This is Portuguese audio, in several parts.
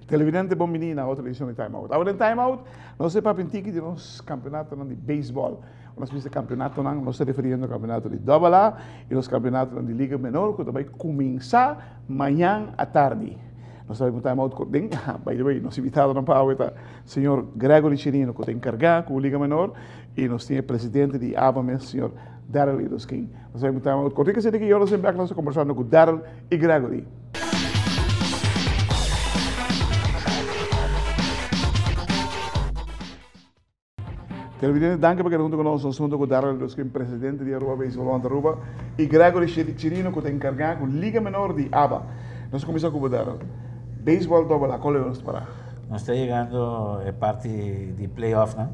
Televidente, bom menino, outra edição de Time Out. Agora em Time Out, nós temos para pentir de nos campeonato de beisebol. Nós temos campeonato, nós estamos referindo ao campeonato de AA e nos campeonatos de Liga Menor, que vai começar amanhã à tarde. Nós estamos em Time Out com, by the way, nós invitado na Pau, o senhor Gregory Chirino, que está encarregado com a Liga Menor, e nós temos o presidente de ABA, o senhor Daryl Idoskin. Nós estamos em Time Out com o que se diz que eu nós estamos conversando com Daryl e Gregory. Televidente, danke porque junto conosco nós somos o Daryl Idoskin, presidente de Aruba Beisebol de Aruba, e Gregory Chirino, que está encarregado com a Liga Menor de ABA. Nós começamos com o Daryl. Beisebol AA, qual é o nosso para? Nós está chegando a parte de playoff, né?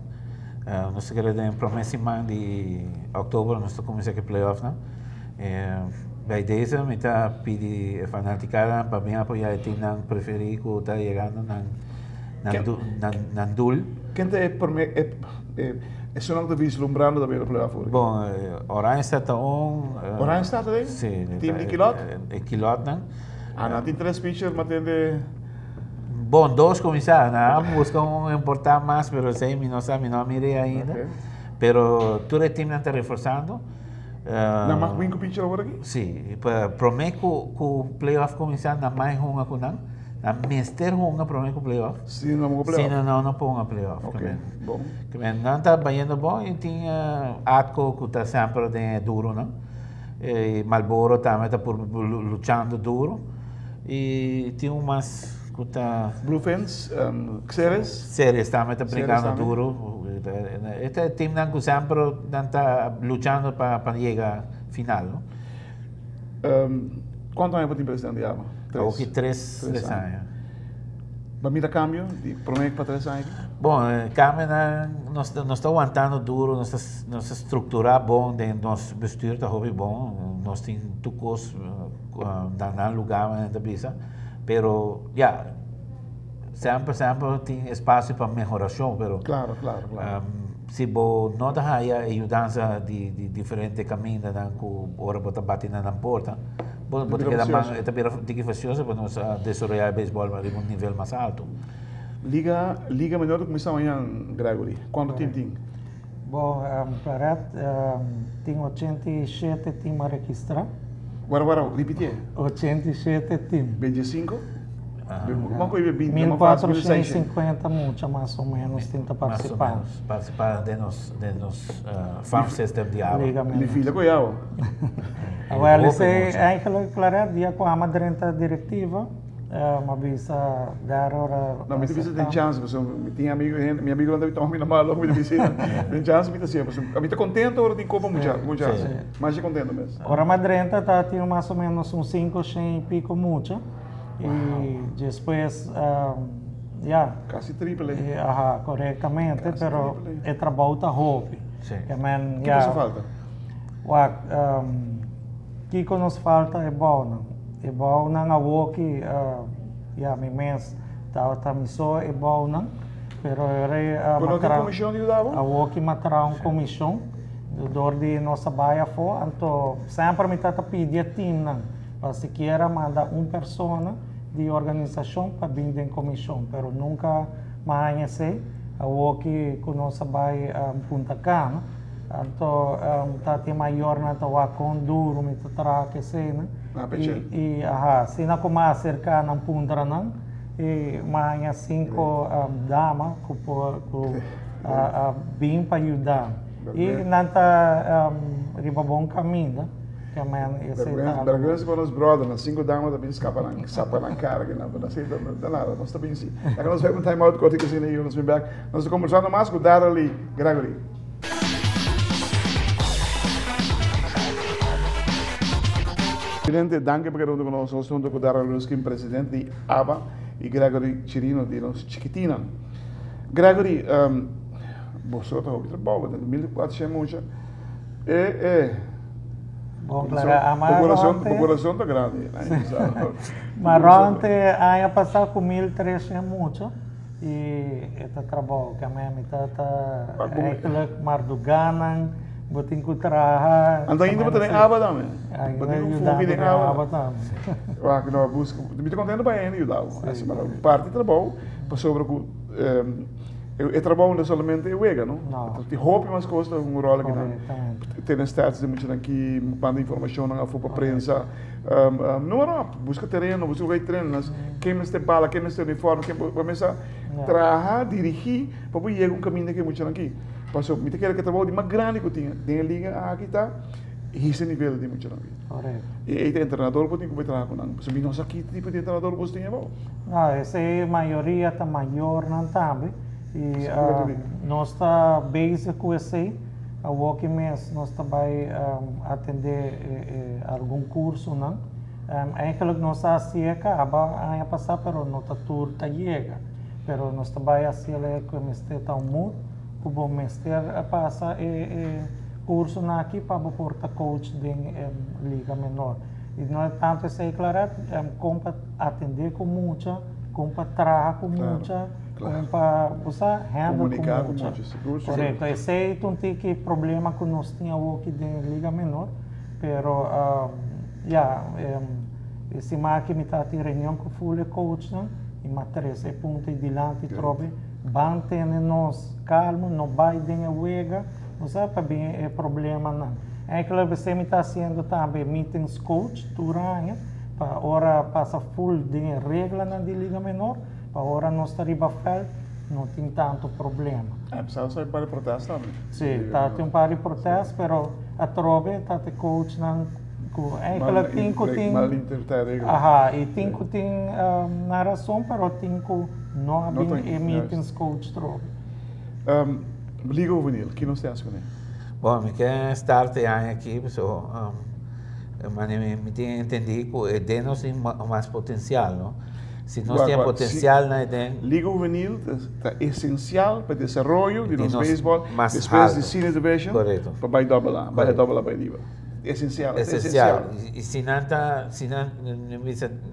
Nós queremos em promessa de outubro, nós estamos começando com playoff, né? Vai desde a metade pedir a fanaticada para bem apoiar o time preferido que está chegando na DUL. Quem é sonando de vislumbrando também no playoff? Bom, Orange está Orange está também? Sim. Time de Quilot? Quilot, né? Não tem 3 pitchers, mas tem de... Bom, 2 começaram, né? Buscam importar mais, mas sei, não mirei ainda. Okay. Pero todo o time está reforçando. Não mais 5 pitchers agora aqui? Sim, prometo que o playoff começar na mais uma com não. Na mister uma prometo que o playoff. Sim, não vou playoff. Sim, não põe playoff. Ok, bom. Não está bem bom e tinha Atco que está sempre duro, não? E Marlboro também está lutando duro. E tinha umas que está... Bluefins, Xeres? Xeres também está brincando duro. Este time que sempre está lutando para chegar ao final. Quanto tempo tem presidente de ABA? 3 anos. Para mim, cambio, prometo para 3 anos? Bom, cambio, nós estamos aguentando duro, nós estrutura bom, nosso vestir está bom, nós temos tucos na lugar na bisa, pero sempre tem espaço para melhoração, pero claro. se você não dá ajuda de diferentes caminhos, que ora você bate na porta, você tem que fazer isso para nós desenvolver o beisebol a um nível mais alto. Liga Menor começa amanhã, Gregory. Quanto tempo tem? Bom, tem 87 times a registrar. Agora, repetir. 87 times. 25? Uma coisa 1450, muito mais ou menos, tenta participar. Participar de nos farm system de água. Ele filha com ela. Agora, é claro, dia com a madrinha diretiva, uma visa dar hora. Não, mas você tem chance, você tem amigo, minha amiga não deve tomar na mala, me disse, tem chance, me disse, a mim está contente ou tem copa muito chance, mas é contente mesmo. Agora a madrinha está tendo mais ou menos uns 500 e pico muito. E depois, quase triple. Corretamente, pero é trabalho da hobby. O que nos falta? O que nos falta é bom. É bom na walk, me mês tá missão é bom não, pero quando tem comissão de dava? A walk matará comissão do de nossa baia for, então sempre me tá pedir time não. Se quer mandar uma pessoa de organização para vir em comissão, mas nunca mais a que conosco vai a Punta Cana, então está tem maior na tua com duro, me trará que cena e se não como acercar na Punta não e mais 5 damas que vêm para ajudar e não está riba bom caminho. Vergonha para os brothers, nas 5 damas também escapam na cara, que não sei nada, nós também sim. Agora nós vamos time out, corte que assim, nós vamos back. Nós estamos conversando mais com o Daryl e Gregory. Presidente, danke por estar conosco, nós estamos com o Daryl Idoskin, presidente de ABA, e Gregory Chirino, de los Chiquitina. Gregory, você está ouvindo, bom, 1400 muito. Bom, claro, o coração está grande. Maronte, ano passado com 1.300 muito. E esse trabalho que a minha está eigenlijk maar do ganan, botin ko traha. Então ainda botar em aba também. Botin ko fogo em aba também. Ah, que nós busca, me estou contando bem ainda, Judau. Essa parte do trabalho, para sobre o trabalho não somente é wega, não? Tem roupa mas costa um rol que não. Tem status de muito aqui, manda informação na para prensa. Não, busca terreno, busca o treino, quem me tem bala, quem me tem uniforme, quem começa trabalhar, dirigir, para chegar um caminho que é muito aqui. Passou, me quer que trabalho de mais grande que eu tinha, tem a liga aqui tá, esse nível de muito aqui. Correto. E aí tem treinador que tem que trabalhar com nós. Se nós aqui tipo de treinador você tem bom. Não, essa é a maioria tá maior não também. E nós está base com esse a walking mês nós também atender algum curso não. Eigenlijk nós assim acaba ano passado, pero nota tour tá chega. Pero nós também assim é que mestre tá muito, que bom mestre passa curso na aqui para porta coach de liga menor. E não é tanto esse claro, compa atender com muita, compa trabalhar com muita, compa usar comunicar com muita. Correto. Esse é um tipo problema que nós tínhamos aqui de liga menor, pero esse máquina está em reunião com o full coach, não? E matriz é ponto de diante trobe, mantém-nos calmo, não vai de wega, não sabe para bem é problema não. É que você está sendo também meetings coach durante para hora passa full de regra na de liga menor, para hora nós está riba fel, não tem tanto problema. Precisa sair para protestar também. Sim, tá tem para protesto, pero a trobe está te coach não. É que ela tem e tem narração para tem não há meetings coach trobe. Liga juvenil, que não se acha com ele? Bom, me quer start aqui, pessoal. Mas me tem entendido que nós tem mais potencial, não? Se nós temos potencial, na Liga juvenil é essencial para o desenvolvimento de nosso beisebol, depois de senior division, para vai dobrar, vai nível. Essencial. E se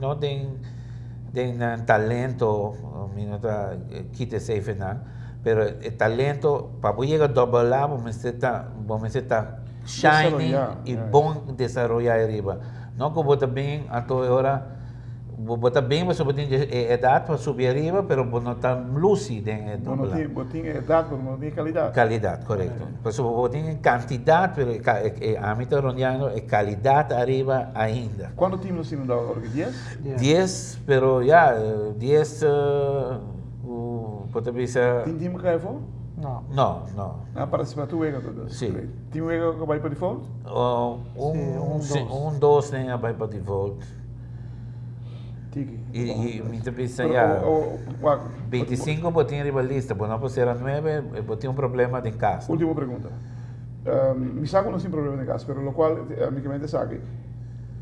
não tem talento, quita safe não, pero o talento para chegar a dobrar, vamos estar shiny e bom desenvolver arriba. Não que bota bem a toda hora, bota bem, mas você tem idade para subir arriba, pero não está lúcido em dobrar. Não tem idade, mas não tem qualidade. Qualidade, correto. Você tem quantidade, pero a mim está rondeando é qualidade arriba ainda. Quanto time nós temos agora? 10? 10, pero 10 pode ser. Tem time que é bom? Não. Participa tu ega todas? Sim. Tem um ega que vai para default? Dois nem vai para default. Tiki. E me pensa, 25 botinha rivalista, mas não pode ser a 9, botinha problema de casa. Última pergunta. Me saco não tem problema de casa, pero lo qual, amicamente sabe,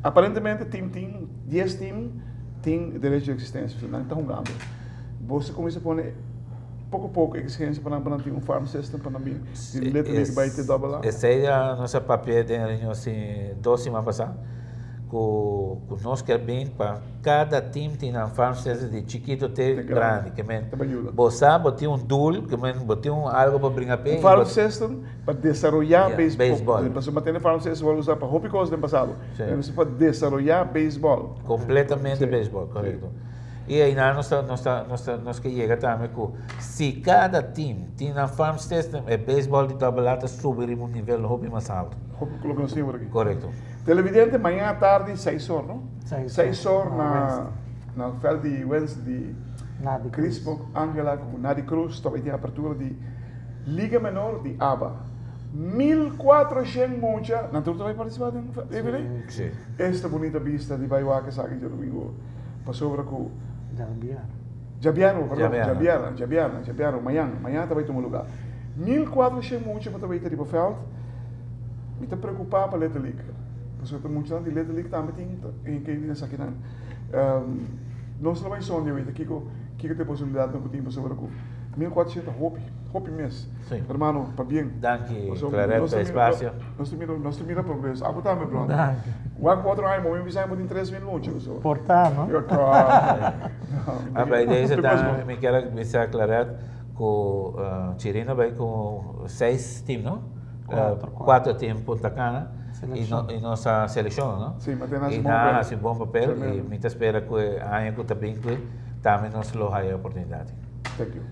aparentemente, 10 times têm direito de existência, não está jogando. Você começa a pôr pouco a pouco exigência para não ter farm system, para não ter letra que vai ter double lá. Essa é a nossa papel de reunião, assim, 2 semanas passadas. Que nós queremos bem para cada time tem uma farm system de chiquito até grande. Você botou duel, que botou algo para brincar bem. Farm system para desenvolver beisebol. Você mantém farm system, vai usar para hobby coisa do passado. Você pode desenvolver beisebol. Completamente beisebol, correto. E aí nós que chega também que se cada time tem uma farm system, é beisebol de tabelata subir um nível hobby mais alto. Hobby colocamos por aqui. Correto. Televidente, amanhã à tarde, 6 horas, não? 6 horas na feld de Wednesday de Crispo, Angela, com Nadi Cruz, também tem a abertura de Liga Menor de ABA. 1.400 mucha. Na turma vai participar de Sim. Esta bonita vista de Baiuaca, sabe, de domingo. Passou para o Jabiano, amanhã também tem um lugar. 1.400 mucha para também ter para feld. Me está preocupado para a Letra League. Porque eu estou muito de Letra League também tem que ir nessa aqui. Nós não vamos sonhar, que tem possibilidade de não ter sobre 1400 hopi mesmo. Sim. Hermano, para bem. Danke, Claret, para espaço. Nós temos progresso. Ah, tá, meu brother. Danke. O outro ano, eu me saio em 3 minutos. Portanto, A ideia é que quero dizer Claret com Chirina vai com 6 times, não? 4 times Punta Cana e nossa seleção, não? Sim, mas tem um bom papel e me espera que a ano que também também nos lo há a oportunidade. Thank you.